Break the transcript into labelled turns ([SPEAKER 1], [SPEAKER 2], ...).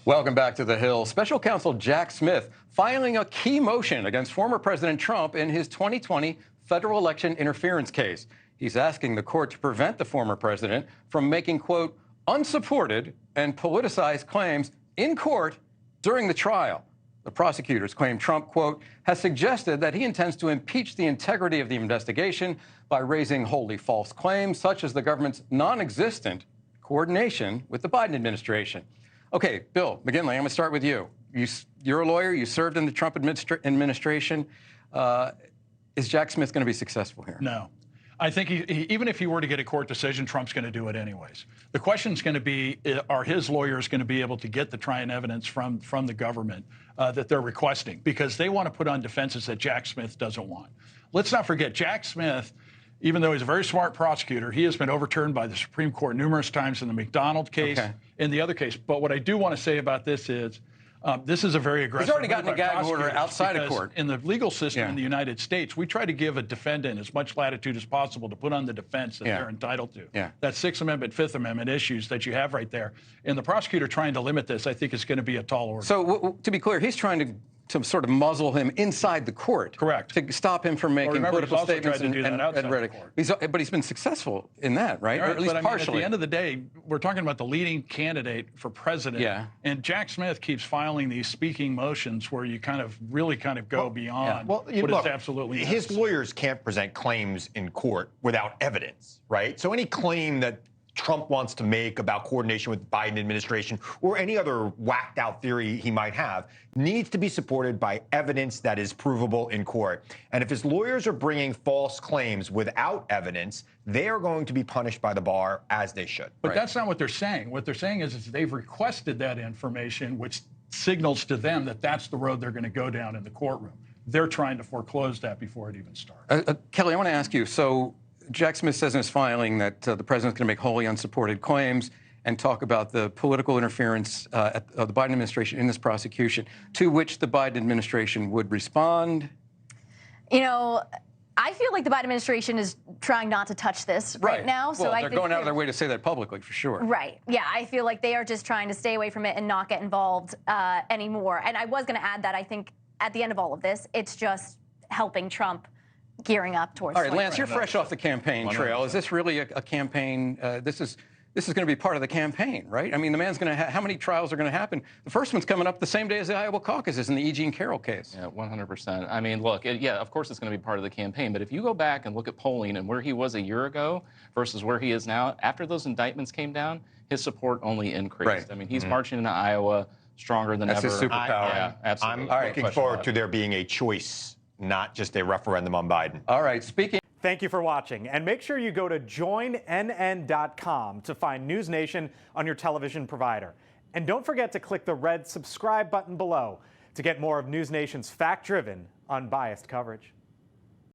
[SPEAKER 1] Welcome back to The Hill. Special Counsel Jack Smith filing a key motion against former President Trump in his 2020 federal election interference case. He's asking the court to prevent the former president from making, quote, unsupported and politicized claims in court during the trial. The prosecutors claim Trump, quote, has suggested that he intends to impeach the integrity of the investigation by raising wholly false claims, such as the government's non-existent coordination with the Biden administration. Okay, Bill McGinley, I'm going to start with you. You're a lawyer. You served in the Trump administration. Is Jack Smith going to be successful here?
[SPEAKER 2] No. I think even if he were to get a court decision, Trump's going to do it anyways. The question is going to be, are his lawyers going to be able to get the trial evidence from the government that they're requesting? Because they want to put on defenses that Jack Smith doesn't want. Let's not forget, Jack Smith, even though he's a very smart prosecutor, he has been overturned by the Supreme Court numerous times in the McDonald case, in the other case. But what I do want to say about this is a very aggressive.
[SPEAKER 1] He's already gotten a gag order outside of court.
[SPEAKER 2] In the legal system in the United States, we try to give a defendant as much latitude as possible to put on the defense that they're entitled to. That Sixth Amendment, Fifth Amendment issues that you have right there. And the prosecutor trying to limit this, I think, is going to be a tall order.
[SPEAKER 1] So to be clear, he's trying to sort of muzzle him inside the court.
[SPEAKER 2] Correct.
[SPEAKER 1] To stop him from making political statements and but he's been successful in that, right? Or at least partially.
[SPEAKER 2] At the end of the day, we're talking about the leading candidate for president. And Jack Smith keeps filing these speaking motions where you really go beyond what is absolutely necessary.
[SPEAKER 3] His lawyers can't present claims in court without evidence, right? So any claim that Trump wants to make about coordination with the Biden administration or any other whacked out theory he might have needs to be supported by evidence that is provable in court. And if his lawyers are bringing false claims without evidence, they are going to be punished by the bar, as they should.
[SPEAKER 2] But that's not what they're saying. What they're saying is they've requested that information, which signals to them that that's the road they're going to go down in the courtroom. They're trying to foreclose that before it even starts.
[SPEAKER 1] Kelly, I want to ask you, so Jack Smith says in his filing that the president's going to make wholly unsupported claims and talk about the political interference of the Biden administration in this prosecution, to which the Biden administration would respond.
[SPEAKER 4] You know, I feel like the Biden administration is trying not to touch this right now. So
[SPEAKER 1] they're going out of their way to say that publicly, for sure.
[SPEAKER 4] Right. Yeah, I feel like they are just trying to stay away from it and not get involved anymore. And I was going to add that I think at the end of all of this, it's just helping Trump gearing up towards.
[SPEAKER 1] All right, Lance, you're fresh off the campaign trail. Is this really a campaign? This is going to be part of the campaign, right? I mean, the man's going to how many trials are going to happen? The first one's coming up the same day as the Iowa caucuses in the E. Jean Carroll case.
[SPEAKER 5] Yeah, 100%. I mean, look, of course it's going to be part of the campaign, but if you go back and look at polling and where he was a year ago versus where he is now, after those indictments came down, his support only increased.
[SPEAKER 1] Right.
[SPEAKER 5] I mean, he's marching into Iowa stronger than ever.
[SPEAKER 1] That's his superpower.
[SPEAKER 5] Yeah, absolutely.
[SPEAKER 3] I'm looking forward to there being a choice, not just a referendum on Biden.
[SPEAKER 1] All right, speaking.
[SPEAKER 6] Thank you for watching, and make sure you go to joinnn.com to find NewsNation on your television provider. And don't forget to click the red subscribe button below to get more of NewsNation's fact-driven, unbiased coverage.